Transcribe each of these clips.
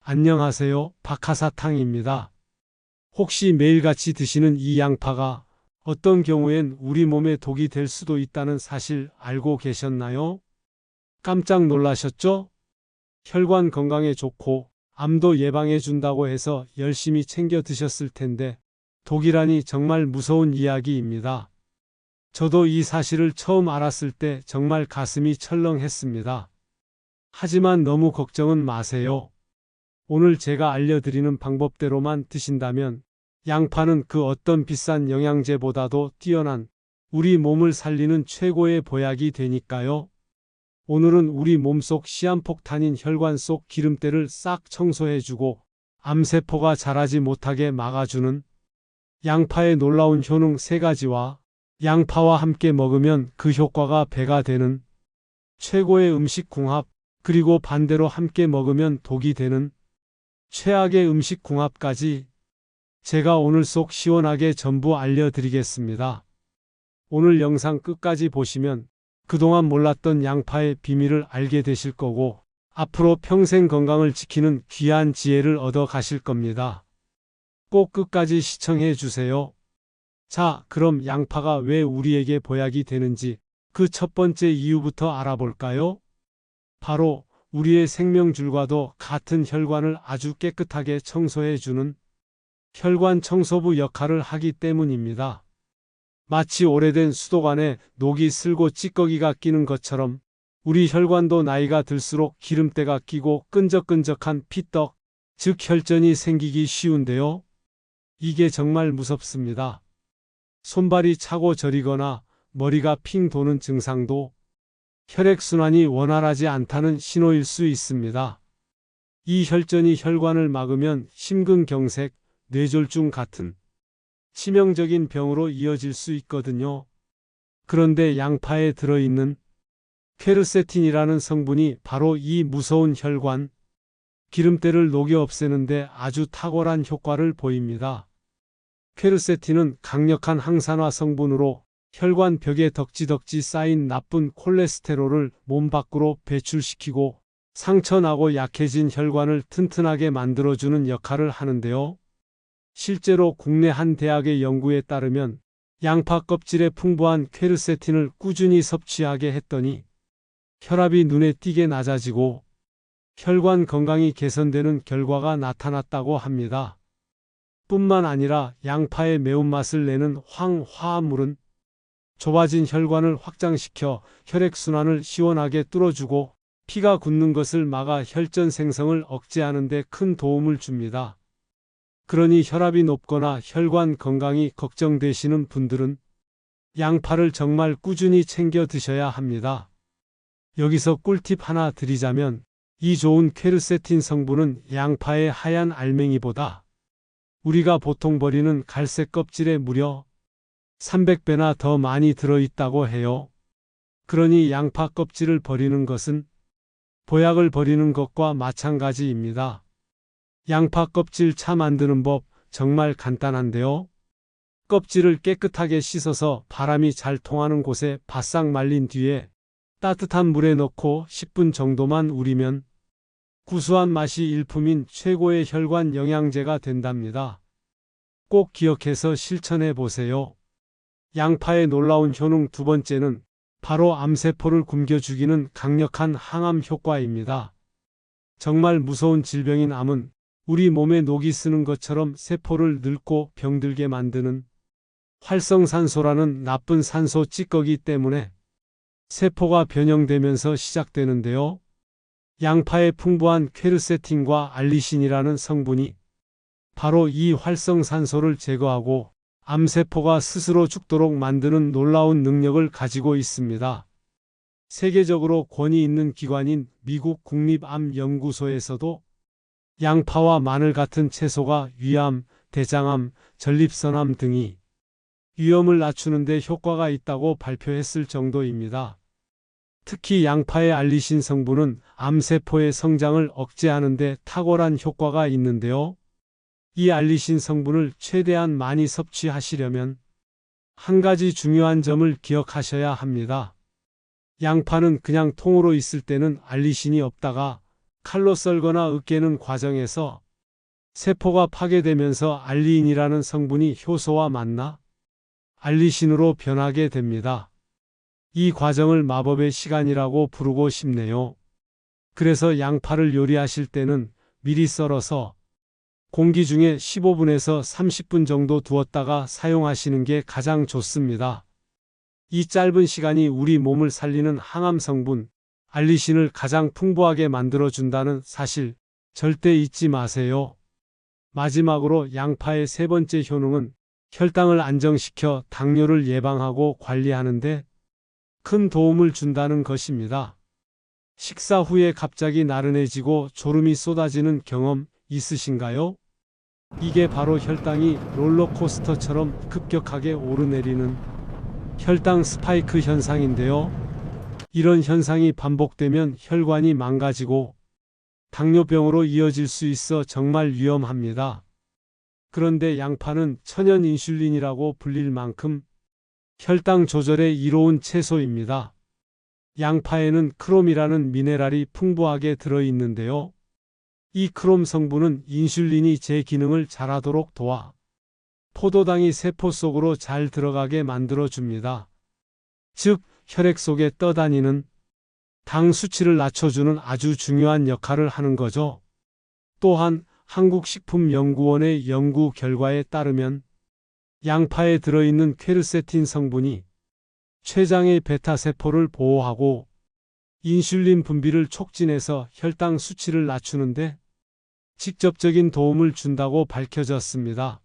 안녕하세요. 박하사탕입니다. 혹시 매일같이 드시는 이 양파가 어떤 경우엔 우리 몸에 독이 될 수도 있다는 사실 알고 계셨나요? 깜짝 놀라셨죠? 혈관 건강에 좋고 암도 예방해 준다고 해서 열심히 챙겨 드셨을 텐데 독이라니 정말 무서운 이야기입니다. 저도 이 사실을 처음 알았을 때 정말 가슴이 철렁했습니다. 하지만 너무 걱정은 마세요. 오늘 제가 알려드리는 방법대로만 드신다면 양파는 그 어떤 비싼 영양제보다도 뛰어난 우리 몸을 살리는 최고의 보약이 되니까요. 오늘은 우리 몸속 시한폭탄인 혈관 속 기름때를 싹 청소해주고 암세포가 자라지 못하게 막아주는 양파의 놀라운 효능 3가지와 양파와 함께 먹으면 그 효과가 배가 되는 최고의 음식 궁합, 그리고 반대로 함께 먹으면 독이 되는 최악의 음식 궁합까지 제가 오늘 속 시원하게 전부 알려드리겠습니다. 오늘 영상 끝까지 보시면 그동안 몰랐던 양파의 비밀을 알게 되실 거고 앞으로 평생 건강을 지키는 귀한 지혜를 얻어 가실 겁니다. 꼭 끝까지 시청해 주세요. 자, 그럼 양파가 왜 우리에게 보약이 되는지 그 첫 번째 이유부터 알아볼까요? 바로 우리의 생명줄과도 같은 혈관을 아주 깨끗하게 청소해 주는 혈관 청소부 역할을 하기 때문입니다. 마치 오래된 수도관에 녹이 슬고 찌꺼기가 끼는 것처럼 우리 혈관도 나이가 들수록 기름때가 끼고 끈적끈적한 피떡, 즉 혈전이 생기기 쉬운데요. 이게 정말 무섭습니다. 손발이 차고 저리거나 머리가 핑 도는 증상도 혈액순환이 원활하지 않다는 신호일 수 있습니다. 이 혈전이 혈관을 막으면 심근경색, 뇌졸중 같은 치명적인 병으로 이어질 수 있거든요. 그런데 양파에 들어있는 퀘르세틴이라는 성분이 바로 이 무서운 혈관, 기름때를 녹여 없애는데 아주 탁월한 효과를 보입니다. 퀘르세틴은 강력한 항산화 성분으로 혈관 벽에 덕지덕지 쌓인 나쁜 콜레스테롤을 몸 밖으로 배출시키고 상처나고 약해진 혈관을 튼튼하게 만들어주는 역할을 하는데요. 실제로 국내 한 대학의 연구에 따르면 양파 껍질에 풍부한 퀘르세틴을 꾸준히 섭취하게 했더니 혈압이 눈에 띄게 낮아지고 혈관 건강이 개선되는 결과가 나타났다고 합니다. 뿐만 아니라 양파의 매운맛을 내는 황화합물은 좁아진 혈관을 확장시켜 혈액순환을 시원하게 뚫어주고 피가 굳는 것을 막아 혈전 생성을 억제하는 데 큰 도움을 줍니다. 그러니 혈압이 높거나 혈관 건강이 걱정되시는 분들은 양파를 정말 꾸준히 챙겨 드셔야 합니다. 여기서 꿀팁 하나 드리자면 이 좋은 퀘르세틴 성분은 양파의 하얀 알맹이보다 우리가 보통 버리는 갈색 껍질에 무려 300배나 더 많이 들어있다고 해요. 그러니 양파 껍질을 버리는 것은 보약을 버리는 것과 마찬가지입니다. 양파 껍질 차 만드는 법 정말 간단한데요. 껍질을 깨끗하게 씻어서 바람이 잘 통하는 곳에 바싹 말린 뒤에 따뜻한 물에 넣고 10분 정도만 우리면 구수한 맛이 일품인 최고의 혈관 영양제가 된답니다. 꼭 기억해서 실천해 보세요. 양파의 놀라운 효능 2번째는 바로 암세포를 굶겨 죽이는 강력한 항암 효과입니다. 정말 무서운 질병인 암은 우리 몸에 녹이 쓰는 것처럼 세포를 늙고 병들게 만드는 활성산소라는 나쁜 산소 찌꺼기 때문에 세포가 변형되면서 시작되는데요. 양파의 풍부한 퀘르세틴과 알리신이라는 성분이 바로 이 활성산소를 제거하고 암세포가 스스로 죽도록 만드는 놀라운 능력을 가지고 있습니다. 세계적으로 권위 있는 기관인 미국 국립암연구소에서도 양파와 마늘 같은 채소가 위암, 대장암, 전립선암 등이 위험을 낮추는 데 효과가 있다고 발표했을 정도입니다. 특히 양파의 알리신 성분은 암세포의 성장을 억제하는 데 탁월한 효과가 있는데요. 이 알리신 성분을 최대한 많이 섭취하시려면 한 가지 중요한 점을 기억하셔야 합니다. 양파는 그냥 통으로 있을 때는 알리신이 없다가 칼로 썰거나 으깨는 과정에서 세포가 파괴되면서 알리인이라는 성분이 효소와 만나 알리신으로 변하게 됩니다. 이 과정을 마법의 시간이라고 부르고 싶네요. 그래서 양파를 요리하실 때는 미리 썰어서 공기 중에 15분에서 30분 정도 두었다가 사용하시는 게 가장 좋습니다. 이 짧은 시간이 우리 몸을 살리는 항암 성분, 알리신을 가장 풍부하게 만들어준다는 사실 절대 잊지 마세요. 마지막으로 양파의 세 번째 효능은 혈당을 안정시켜 당뇨를 예방하고 관리하는데 큰 도움을 준다는 것입니다. 식사 후에 갑자기 나른해지고 졸음이 쏟아지는 경험 있으신가요? 이게 바로 혈당이 롤러코스터처럼 급격하게 오르내리는 혈당 스파이크 현상인데요. 이런 현상이 반복되면 혈관이 망가지고 당뇨병으로 이어질 수 있어 정말 위험합니다. 그런데 양파는 천연 인슐린이라고 불릴 만큼 혈당 조절에 이로운 채소입니다. 양파에는 크롬이라는 미네랄이 풍부하게 들어있는데요. 이 크롬 성분은 인슐린이 제 기능을 잘하도록 도와 포도당이 세포 속으로 잘 들어가게 만들어줍니다. 즉, 혈액 속에 떠다니는 당 수치를 낮춰주는 아주 중요한 역할을 하는 거죠. 또한 한국식품연구원의 연구 결과에 따르면 양파에 들어있는 퀘르세틴 성분이 췌장의 베타세포를 보호하고 인슐린 분비를 촉진해서 혈당 수치를 낮추는데 직접적인 도움을 준다고 밝혀졌습니다.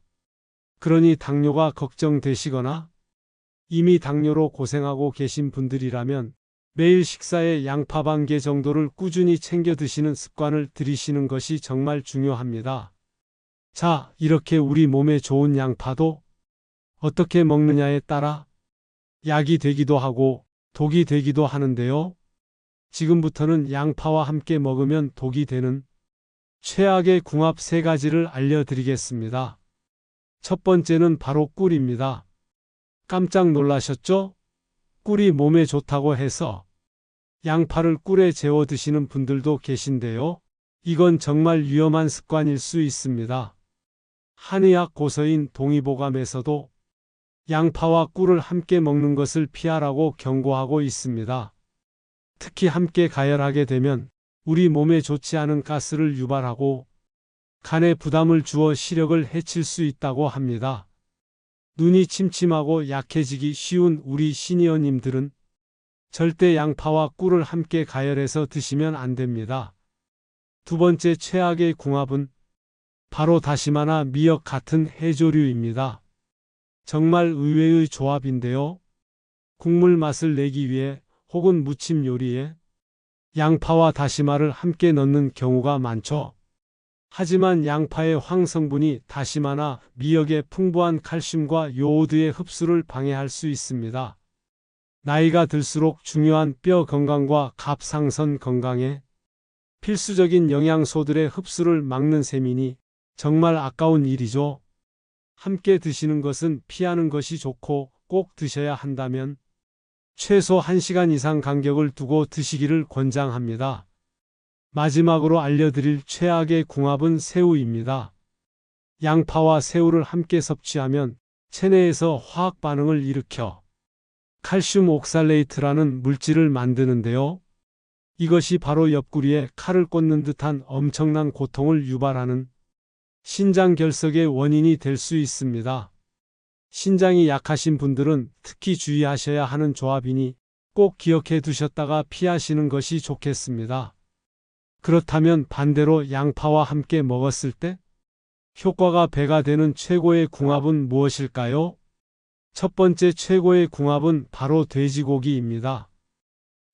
그러니 당뇨가 걱정되시거나 이미 당뇨로 고생하고 계신 분들이라면 매일 식사에 양파 반 개 정도를 꾸준히 챙겨 드시는 습관을 들이시는 것이 정말 중요합니다. 자, 이렇게 우리 몸에 좋은 양파도 어떻게 먹느냐에 따라 약이 되기도 하고 독이 되기도 하는데요. 지금부터는 양파와 함께 먹으면 독이 되는 최악의 궁합 3가지를 알려드리겠습니다. 첫 번째는 바로 꿀입니다. 깜짝 놀라셨죠? 꿀이 몸에 좋다고 해서 양파를 꿀에 재워 드시는 분들도 계신데요. 이건 정말 위험한 습관일 수 있습니다. 한의학 고서인 동의보감에서도 양파와 꿀을 함께 먹는 것을 피하라고 경고하고 있습니다. 특히 함께 가열하게 되면 우리 몸에 좋지 않은 가스를 유발하고 간에 부담을 주어 시력을 해칠 수 있다고 합니다. 눈이 침침하고 약해지기 쉬운 우리 시니어님들은 절대 양파와 꿀을 함께 가열해서 드시면 안 됩니다. 두 번째 최악의 궁합은 바로 다시마나 미역 같은 해조류입니다. 정말 의외의 조합인데요. 국물 맛을 내기 위해 혹은 무침 요리에 양파와 다시마를 함께 넣는 경우가 많죠. 하지만 양파의 황성분이 다시마나 미역의 풍부한 칼슘과 요오드의 흡수를 방해할 수 있습니다. 나이가 들수록 중요한 뼈 건강과 갑상선 건강에 필수적인 영양소들의 흡수를 막는 셈이니 정말 아까운 일이죠. 함께 드시는 것은 피하는 것이 좋고 꼭 드셔야 한다면 최소 1시간 이상 간격을 두고 드시기를 권장합니다. 마지막으로 알려드릴 최악의 궁합은 새우입니다. 양파와 새우를 함께 섭취하면 체내에서 화학 반응을 일으켜 칼슘 옥살레이트라는 물질을 만드는데요. 이것이 바로 옆구리에 칼을 꽂는 듯한 엄청난 고통을 유발하는 신장 결석의 원인이 될 수 있습니다. 신장이 약하신 분들은 특히 주의하셔야 하는 조합이니 꼭 기억해 두셨다가 피하시는 것이 좋겠습니다. 그렇다면 반대로 양파와 함께 먹었을 때 효과가 배가 되는 최고의 궁합은 무엇일까요? 첫 번째 최고의 궁합은 바로 돼지고기입니다.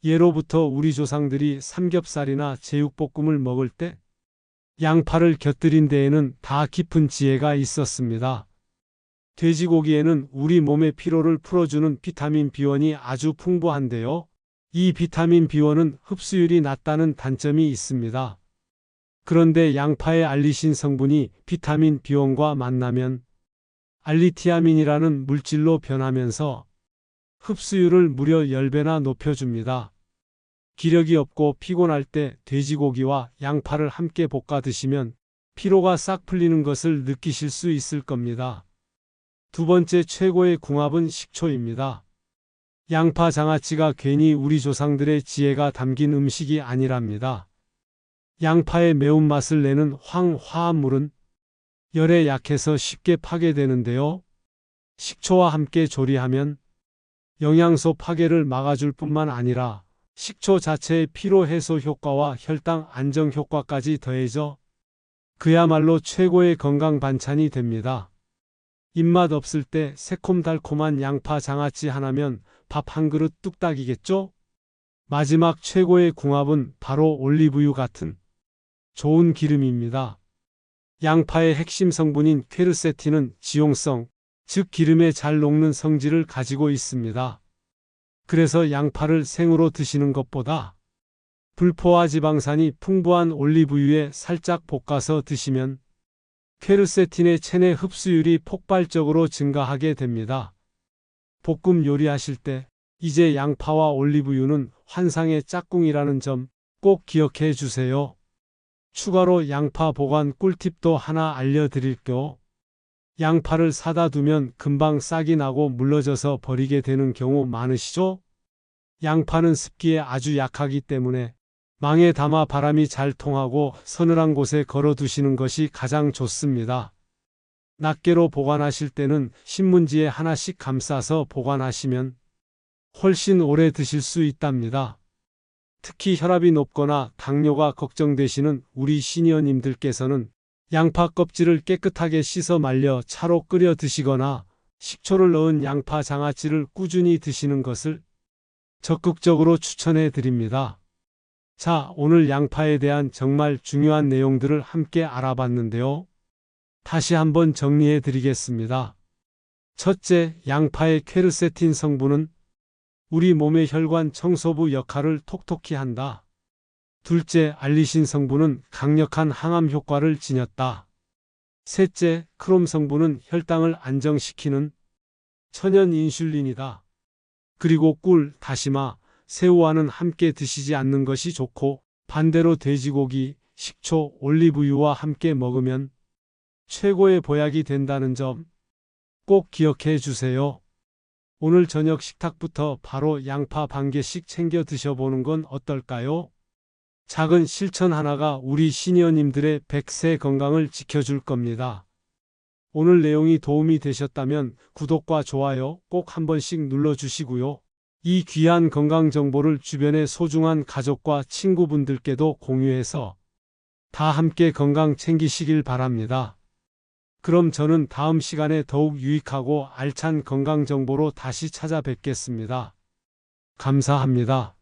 예로부터 우리 조상들이 삼겹살이나 제육볶음을 먹을 때 양파를 곁들인 데에는 다 깊은 지혜가 있었습니다. 돼지고기에는 우리 몸의 피로를 풀어주는 비타민 B1이 아주 풍부한데요. 이 비타민 B1은 흡수율이 낮다는 단점이 있습니다. 그런데 양파의 알리신 성분이 비타민 B1과 만나면 알리티아민이라는 물질로 변하면서 흡수율을 무려 10배나 높여줍니다. 기력이 없고 피곤할 때 돼지고기와 양파를 함께 볶아 드시면 피로가 싹 풀리는 것을 느끼실 수 있을 겁니다. 두 번째 최고의 궁합은 식초입니다. 양파 장아찌가 괜히 우리 조상들의 지혜가 담긴 음식이 아니랍니다. 양파의 매운맛을 내는 황화합물은 열에 약해서 쉽게 파괴되는데요. 식초와 함께 조리하면 영양소 파괴를 막아줄 뿐만 아니라 식초 자체의 피로 해소 효과와 혈당 안정 효과까지 더해져 그야말로 최고의 건강 반찬이 됩니다. 입맛 없을 때 새콤달콤한 양파 장아찌 하나면 밥 한 그릇 뚝딱이겠죠? 마지막 최고의 궁합은 바로 올리브유 같은 좋은 기름입니다. 양파의 핵심 성분인 퀘르세틴은 지용성, 즉 기름에 잘 녹는 성질을 가지고 있습니다. 그래서 양파를 생으로 드시는 것보다 불포화 지방산이 풍부한 올리브유에 살짝 볶아서 드시면 퀘르세틴의 체내 흡수율이 폭발적으로 증가하게 됩니다. 볶음 요리하실 때 이제 양파와 올리브유는 환상의 짝꿍이라는 점 꼭 기억해 주세요. 추가로 양파 보관 꿀팁도 하나 알려드릴게요. 양파를 사다 두면 금방 싹이 나고 물러져서 버리게 되는 경우 많으시죠? 양파는 습기에 아주 약하기 때문에 망에 담아 바람이 잘 통하고 서늘한 곳에 걸어 두시는 것이 가장 좋습니다. 낱개로 보관하실 때는 신문지에 하나씩 감싸서 보관하시면 훨씬 오래 드실 수 있답니다. 특히 혈압이 높거나 당뇨가 걱정되시는 우리 시니어님들께서는 양파 껍질을 깨끗하게 씻어 말려 차로 끓여 드시거나 식초를 넣은 양파 장아찌를 꾸준히 드시는 것을 적극적으로 추천해 드립니다. 자, 오늘 양파에 대한 정말 중요한 내용들을 함께 알아봤는데요. 다시 한번 정리해 드리겠습니다. 첫째, 양파의 퀘르세틴 성분은 우리 몸의 혈관 청소부 역할을 톡톡히 한다. 둘째, 알리신 성분은 강력한 항암 효과를 지녔다. 셋째, 크롬 성분은 혈당을 안정시키는 천연 인슐린이다. 그리고 꿀, 다시마, 새우와는 함께 드시지 않는 것이 좋고 반대로 돼지고기, 식초, 올리브유와 함께 먹으면 최고의 보약이 된다는 점 꼭 기억해 주세요. 오늘 저녁 식탁부터 바로 양파 반 개씩 챙겨 드셔보는 건 어떨까요? 작은 실천 하나가 우리 시니어님들의 100세 건강을 지켜줄 겁니다. 오늘 내용이 도움이 되셨다면 구독과 좋아요 꼭 한 번씩 눌러주시고요. 이 귀한 건강 정보를 주변의 소중한 가족과 친구분들께도 공유해서 다 함께 건강 챙기시길 바랍니다. 그럼 저는 다음 시간에 더욱 유익하고 알찬 건강 정보로 다시 찾아뵙겠습니다. 감사합니다.